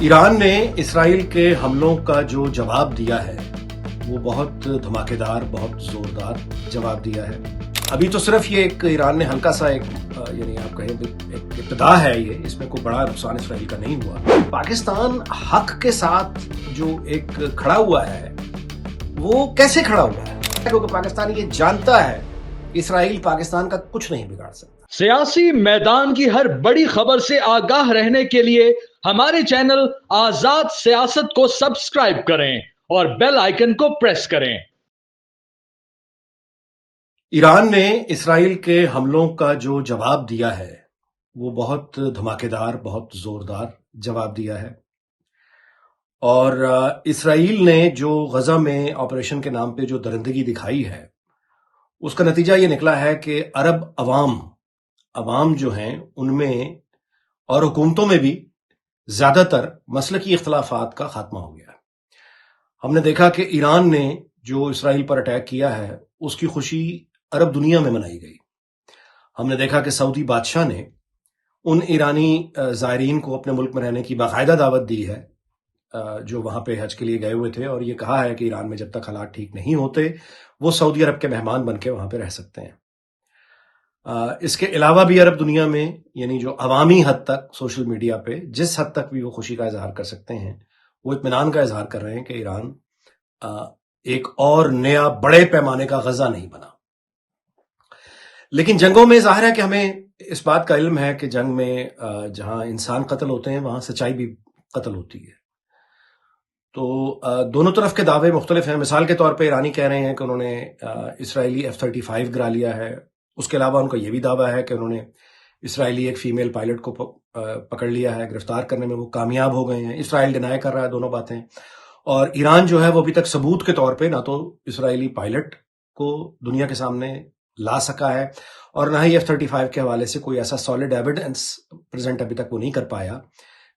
ایران نے اسرائیل کے حملوں کا جو جواب دیا ہے وہ بہت دھماکے دار، بہت زوردار جواب دیا ہے۔ ابھی تو صرف یہ ایک ایران نے ہلکا سا یعنی آپ کہیں ایک ابتدا ہے، یہ اس میں کوئی بڑا نقصان اسرائیل کا نہیں ہوا۔ پاکستان حق کے ساتھ جو ایک کھڑا ہوا ہے وہ کیسے کھڑا ہوا ہے؟ کیونکہ پاکستان یہ جانتا ہے اسرائیل پاکستان کا کچھ نہیں بگاڑ سکتا۔ سیاسی میدان کی ہر بڑی خبر سے آگاہ رہنے کے لیے ہمارے چینل آزاد سیاست کو سبسکرائب کریں اور بیل آئیکن کو پریس کریں۔ ایران نے اسرائیل کے حملوں کا جو جواب دیا ہے وہ بہت دھماکے دار، بہت زوردار جواب دیا ہے، اور اسرائیل نے جو غزہ میں آپریشن کے نام پہ جو درندگی دکھائی ہے اس کا نتیجہ یہ نکلا ہے کہ عرب عوام جو ہیں ان میں اور حکومتوں میں بھی زیادہ تر مسلکی اختلافات کا خاتمہ ہو گیا ہے۔ ہم نے دیکھا کہ ایران نے جو اسرائیل پر اٹیک کیا ہے اس کی خوشی عرب دنیا میں منائی گئی۔ ہم نے دیکھا کہ سعودی بادشاہ نے ان ایرانی زائرین کو اپنے ملک میں رہنے کی باقاعدہ دعوت دی ہے جو وہاں پہ حج کے لیے گئے ہوئے تھے، اور یہ کہا ہے کہ ایران میں جب تک حالات ٹھیک نہیں ہوتے وہ سعودی عرب کے مہمان بن کے وہاں پہ رہ سکتے ہیں۔ اس کے علاوہ بھی عرب دنیا میں یعنی جو عوامی حد تک سوشل میڈیا پہ جس حد تک بھی وہ خوشی کا اظہار کر سکتے ہیں وہ اطمینان کا اظہار کر رہے ہیں کہ ایران ایک اور نیا بڑے پیمانے کا غزہ نہیں بنا۔ لیکن جنگوں میں ظاہر ہے کہ ہمیں اس بات کا علم ہے کہ جنگ میں جہاں انسان قتل ہوتے ہیں وہاں سچائی بھی قتل ہوتی ہے۔ تو دونوں طرف کے دعوے مختلف ہیں۔ مثال کے طور پہ ایرانی کہہ رہے ہیں کہ انہوں نے اسرائیلی F-35 گرا لیا ہے۔ اس کے علاوہ ان کا یہ بھی دعویٰ ہے کہ انہوں نے اسرائیلی ایک فیمیل پائلٹ کو پکڑ لیا ہے، گرفتار کرنے میں وہ کامیاب ہو گئے ہیں۔ اسرائیل ڈینائی کر رہا ہے دونوں باتیں، اور ایران جو ہے وہ ابھی تک ثبوت کے طور پہ نہ تو اسرائیلی پائلٹ کو دنیا کے سامنے لا سکا ہے اور نہ ہی F-35 کے حوالے سے کوئی ایسا سالڈ ایویڈنس پریزنٹ ابھی تک وہ نہیں کر پایا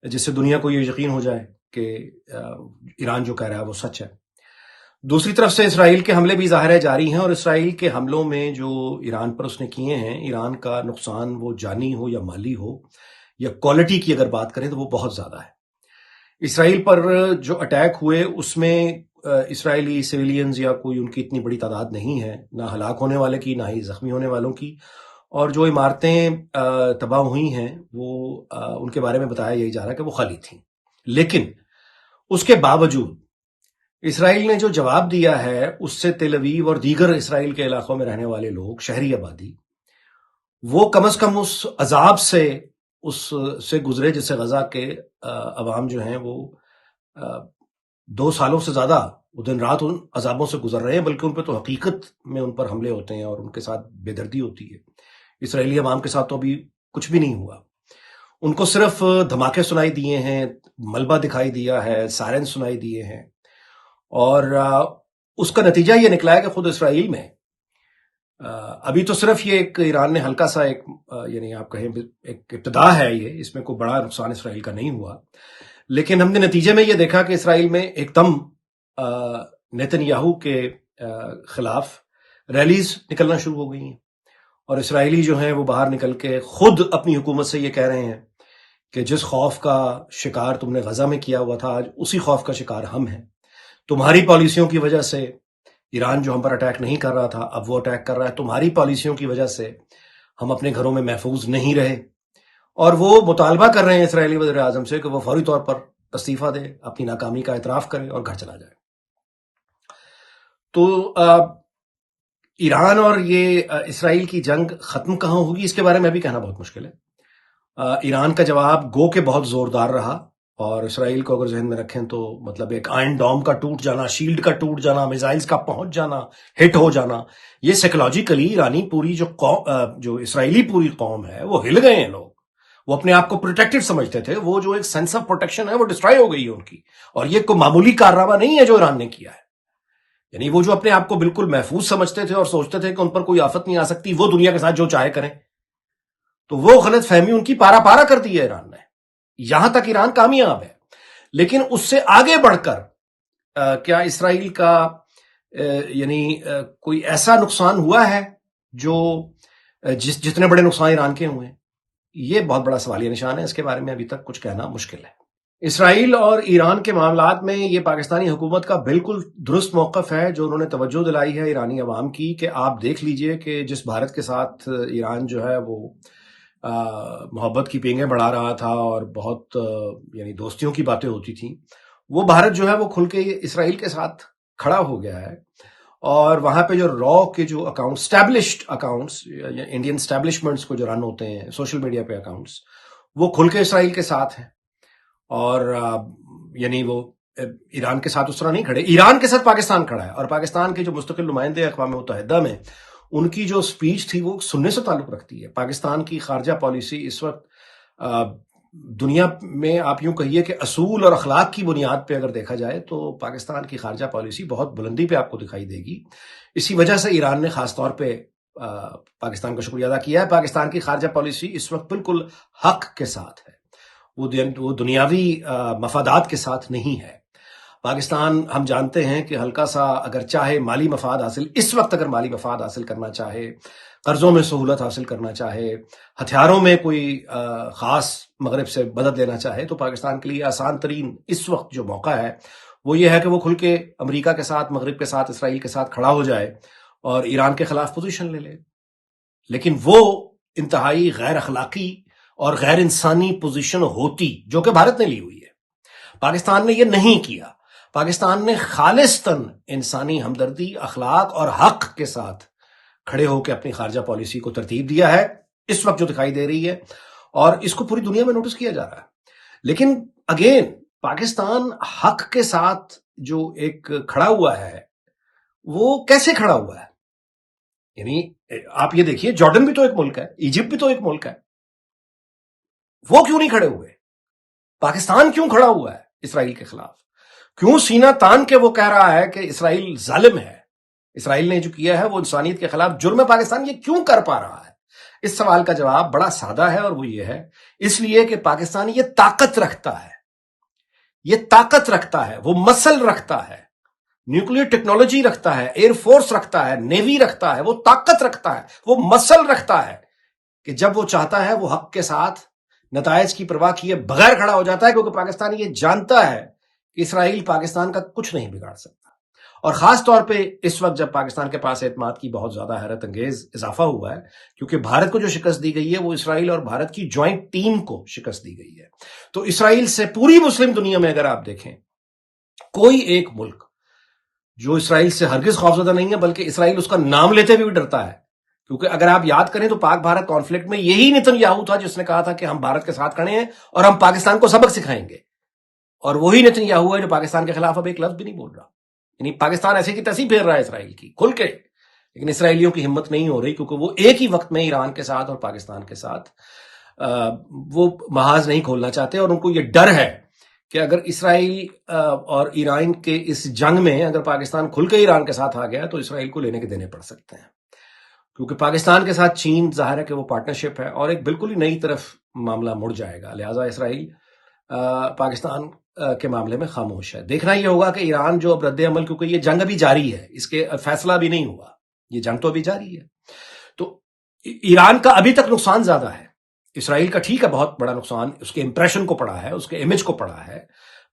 جس سے دنیا کو یہ یقین ہو جائے کہ ایران جو کہہ رہا ہے وہ سچ ہے۔ دوسری طرف سے اسرائیل کے حملے بھی ظاہر ہے جاری ہیں، اور اسرائیل کے حملوں میں جو ایران پر اس نے کیے ہیں، ایران کا نقصان وہ جانی ہو یا مالی ہو یا کوالٹی کی اگر بات کریں تو وہ بہت زیادہ ہے۔ اسرائیل پر جو اٹیک ہوئے اس میں اسرائیلی سویلینز یا کوئی ان کی اتنی بڑی تعداد نہیں ہے، نہ ہلاک ہونے والے کی نہ ہی زخمی ہونے والوں کی، اور جو عمارتیں تباہ ہوئی ہیں وہ ان کے بارے میں بتایا یہی جا رہا ہے کہ وہ خالی تھیں۔ لیکن اس کے باوجود اسرائیل نے جو جواب دیا ہے اس سے تل اویو اور دیگر اسرائیل کے علاقوں میں رہنے والے لوگ، شہری آبادی، وہ کم از کم اس عذاب سے گزرے جس سے غزہ کے عوام جو ہیں وہ 2 سالوں سے زیادہ وہ دن رات ان عذابوں سے گزر رہے ہیں، بلکہ ان پہ تو حقیقت میں ان پر حملے ہوتے ہیں اور ان کے ساتھ بے دردی ہوتی ہے۔ اسرائیلی عوام کے ساتھ تو ابھی کچھ بھی نہیں ہوا، ان کو صرف دھماکے سنائی دیے ہیں، ملبہ دکھائی دیا ہے، سائرن سنائی دیے ہیں، اور اس کا نتیجہ یہ نکلا ہے کہ خود اسرائیل میں ابھی تو صرف یہ ایک ایران نے ہلکا سا یعنی آپ کہیں ایک ابتدا ہے، یہ اس میں کوئی بڑا نقصان اسرائیل کا نہیں ہوا، لیکن ہم نے نتیجے میں یہ دیکھا کہ اسرائیل میں ایک دم نیتن یاہو کے خلاف ریلیز نکلنا شروع ہو گئی ہیں، اور اسرائیلی جو ہیں وہ باہر نکل کے خود اپنی حکومت سے یہ کہہ رہے ہیں کہ جس خوف کا شکار تم نے غزہ میں کیا ہوا تھا آج اسی خوف کا شکار ہم ہیں۔ تمہاری پالیسیوں کی وجہ سے ایران جو ہم پر اٹیک نہیں کر رہا تھا اب وہ اٹیک کر رہا ہے، تمہاری پالیسیوں کی وجہ سے ہم اپنے گھروں میں محفوظ نہیں رہے، اور وہ مطالبہ کر رہے ہیں اسرائیلی وزیر اعظم سے کہ وہ فوری طور پر استعفیٰ دے، اپنی ناکامی کا اعتراف کرے اور گھر چلا جائے۔ تو ایران اور یہ اسرائیل کی جنگ ختم کہاں ہوگی اس کے بارے میں بھی کہنا بہت مشکل ہے۔ ایران کا جواب گو کہ بہت زوردار رہا، اور اسرائیل کو اگر ذہن میں رکھیں تو مطلب ایک آئرن ڈوم کا ٹوٹ جانا، شیلڈ کا ٹوٹ جانا، میزائلز کا پہنچ جانا، ہٹ ہو جانا، یہ سائیکولوجیکلی ایرانی پوری جو اسرائیلی پوری قوم ہے وہ ہل گئے ہیں۔ لوگ وہ اپنے آپ کو پروٹیکٹڈ سمجھتے تھے، وہ جو ایک سینس آف پروٹیکشن ہے وہ ڈسٹرائی ہو گئی ہے ان کی، اور یہ کوئی معمولی کارنامہ نہیں ہے جو ایران نے کیا ہے۔ یعنی وہ جو اپنے آپ کو بالکل محفوظ سمجھتے تھے اور سوچتے تھے کہ ان پر کوئی آفت نہیں آ سکتی، وہ دنیا کے ساتھ جو چاہے کریں، تو وہ غلط فہمی ان کی پارا پارا کر دی ہے ایران نے۔ یہاں تک ایران کامیاب ہے، لیکن اس سے آگے بڑھ کر کیا اسرائیل کا یعنی کوئی ایسا نقصان ہوا ہے جو جتنے بڑے نقصان ایران کے ہوئے ہیں؟ یہ بہت بڑا سوالیہ نشان ہے، اس کے بارے میں ابھی تک کچھ کہنا مشکل ہے۔ اسرائیل اور ایران کے معاملات میں یہ پاکستانی حکومت کا بالکل درست موقف ہے جو انہوں نے توجہ دلائی ہے ایرانی عوام کی، کہ آپ دیکھ لیجئے کہ جس بھارت کے ساتھ ایران جو ہے وہ محبت کی پینگیں بڑھا رہا تھا اور بہت یعنی دوستیوں کی باتیں ہوتی تھیں، وہ بھارت جو ہے وہ کھل کے اسرائیل کے ساتھ کھڑا ہو گیا ہے، اور وہاں پہ جو را کے جو account established accounts Indian establishments کو جو رن ہوتے ہیں سوشل میڈیا پہ اکاؤنٹس، وہ کھل کے اسرائیل کے ساتھ ہیں، اور یعنی وہ ایران کے ساتھ اس طرح نہیں کھڑے، ایران کے ساتھ پاکستان کھڑا ہے، اور پاکستان کے جو مستقل نمائندے اقوام متحدہ میں ان کی جو سپیچ تھی وہ سننے سے تعلق رکھتی ہے۔ پاکستان کی خارجہ پالیسی اس وقت دنیا میں آپ یوں کہیے کہ اصول اور اخلاق کی بنیاد پہ اگر دیکھا جائے تو پاکستان کی خارجہ پالیسی بہت بلندی پہ آپ کو دکھائی دے گی۔ اسی وجہ سے ایران نے خاص طور پہ پاکستان کا شکریہ ادا کیا ہے۔ پاکستان کی خارجہ پالیسی اس وقت بالکل حق کے ساتھ ہے، وہ دنیاوی مفادات کے ساتھ نہیں ہے۔ پاکستان ہم جانتے ہیں کہ ہلکا سا اگر چاہے مالی مفاد حاصل، اس وقت اگر مالی مفاد حاصل کرنا چاہے، قرضوں میں سہولت حاصل کرنا چاہے، ہتھیاروں میں کوئی خاص مغرب سے مدد لینا چاہے، تو پاکستان کے لیے آسان ترین اس وقت جو موقع ہے وہ یہ ہے کہ وہ کھل کے امریکہ کے ساتھ، مغرب کے ساتھ، اسرائیل کے ساتھ کھڑا ہو جائے اور ایران کے خلاف پوزیشن لے لے۔ لیکن وہ انتہائی غیر اخلاقی اور غیر انسانی پوزیشن ہوتی جو کہ بھارت نے لی ہوئی ہے۔ پاکستان نے یہ نہیں کیا۔ پاکستان نے خالصتاً انسانی ہمدردی، اخلاق اور حق کے ساتھ کھڑے ہو کے اپنی خارجہ پالیسی کو ترتیب دیا ہے اس وقت جو دکھائی دے رہی ہے، اور اس کو پوری دنیا میں نوٹس کیا جا رہا ہے۔ لیکن اگین پاکستان حق کے ساتھ جو ایک کھڑا ہوا ہے وہ کیسے کھڑا ہوا ہے؟ یعنی آپ یہ دیکھیے، جارڈن بھی تو ایک ملک ہے، ایجپٹ بھی تو ایک ملک ہے، وہ کیوں نہیں کھڑے ہوئے؟ پاکستان کیوں کھڑا ہوا ہے اسرائیل کے خلاف؟ کیوں سینہ تان کے وہ کہہ رہا ہے کہ اسرائیل ظالم ہے، اسرائیل نے جو کیا ہے وہ انسانیت کے خلاف جرم ہے؟ پاکستان یہ کیوں کر پا رہا ہے؟ اس سوال کا جواب بڑا سادہ ہے، اور وہ یہ ہے اس لیے کہ پاکستان یہ طاقت رکھتا ہے، وہ مسل رکھتا ہے، نیوکلیر ٹیکنالوجی رکھتا ہے، ایئر فورس رکھتا ہے، نیوی رکھتا ہے، وہ طاقت رکھتا ہے، وہ مسل رکھتا ہے کہ جب وہ چاہتا ہے وہ حق کے ساتھ نتائج کی پرواہ کیے بغیر کھڑا ہو جاتا ہے، کیونکہ پاکستان یہ جانتا ہے کہ اسرائیل پاکستان کا کچھ نہیں بگاڑ سکتا۔ اور خاص طور پہ اس وقت جب پاکستان کے پاس اعتماد کی بہت زیادہ حیرت انگیز اضافہ ہوا ہے، کیونکہ بھارت کو جو شکست دی گئی ہے وہ اسرائیل اور بھارت کی جوائنٹ ٹیم کو شکست دی گئی ہے۔ تو اسرائیل سے پوری مسلم دنیا میں اگر آپ دیکھیں، کوئی ایک ملک جو اسرائیل سے ہرگز خوفزدہ نہیں ہے، بلکہ اسرائیل اس کا نام لیتے ہوئے بھی ڈرتا ہے، کیونکہ اگر آپ یاد کریں تو پاک بھارت کانفلکٹ میں یہی نتن یاہو تھا جس نے کہا تھا کہ ہم بھارت کے ساتھ کھڑے ہیں اور ہم پاکستان کو سبق سکھائیں گے، اور وہی نتن یاہو ہے جو پاکستان کے خلاف اب ایک لفظ بھی نہیں بول رہا۔ یعنی پاکستان ایسے کی تیسی پھیر رہا ہے اسرائیل کی کھل کے، لیکن اسرائیلیوں کی ہمت نہیں ہو رہی، کیونکہ وہ ایک ہی وقت میں ایران کے ساتھ اور پاکستان کے ساتھ وہ محاذ نہیں کھولنا چاہتے، اور ان کو یہ ڈر ہے کہ اگر اسرائیل اور ایران کے اس جنگ میں اگر پاکستان کھل کے ایران کے ساتھ آ گیا تو اسرائیل کو لینے کے دینے پڑ سکتے ہیں، کیونکہ پاکستان کے ساتھ چین ظاہر ہے کہ وہ پارٹنرشپ ہے اور ایک بالکل ہی نئی طرف معاملہ مڑ جائے گا، لہٰذا اسرائیل پاکستان کے معاملے میں خاموش ہے۔ دیکھنا یہ ہوگا کہ ایران جو اب رد عمل، کیونکہ یہ جنگ ابھی جاری ہے، اس کے فیصلہ بھی نہیں ہوا، یہ جنگ تو ابھی جاری ہے، تو ایران کا ابھی تک نقصان زیادہ ہے، اسرائیل کا ٹھیک ہے بہت بڑا نقصان اس کے امپریشن کو پڑا ہے، اس کے امیج کو پڑا ہے۔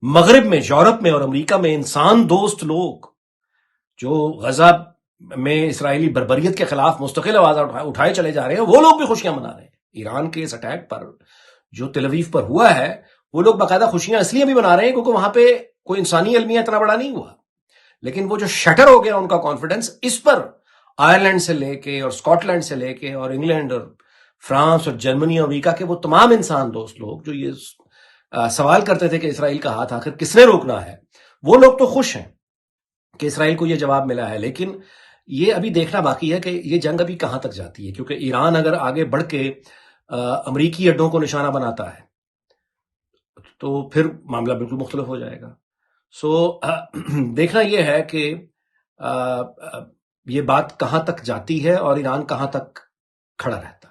مغرب میں، یورپ میں اور امریکہ میں انسان دوست لوگ جو غزہ میں اسرائیلی بربریت کے خلاف مستقل آواز اٹھائے چلے جا رہے ہیں، وہ لوگ بھی خوشیاں منا رہے ہیں۔ ایران کے اس اٹیک پر جو تل اویو پر ہوا ہے، وہ لوگ باقاعدہ خوشیاں اس لیے بھی منا رہے ہیں کیونکہ وہاں پہ کوئی انسانی المیہ اتنا بڑا نہیں ہوا، لیکن وہ جو شٹر ہو گیا ان کا کانفیڈنس، اس پر آئرلینڈ سے لے کے اور اسکاٹ لینڈ سے لے کے اور انگلینڈ اور فرانس اور جرمنی اور امریکہ کے وہ تمام انسان دوست لوگ جو یہ سوال کرتے تھے کہ اسرائیل کا ہاتھ آخر کس نے روکنا ہے، وہ لوگ تو خوش ہیں کہ اسرائیل کو یہ جواب ملا ہے۔ لیکن یہ ابھی دیکھنا باقی ہے کہ یہ جنگ ابھی کہاں تک جاتی ہے، کیونکہ ایران اگر آگے بڑھ کے امریکی اڈوں کو نشانہ بناتا ہے تو پھر معاملہ بالکل مختلف ہو جائے گا۔ سو دیکھنا یہ ہے کہ یہ بات کہاں تک جاتی ہے اور ایران کہاں تک کھڑا رہتا ہے۔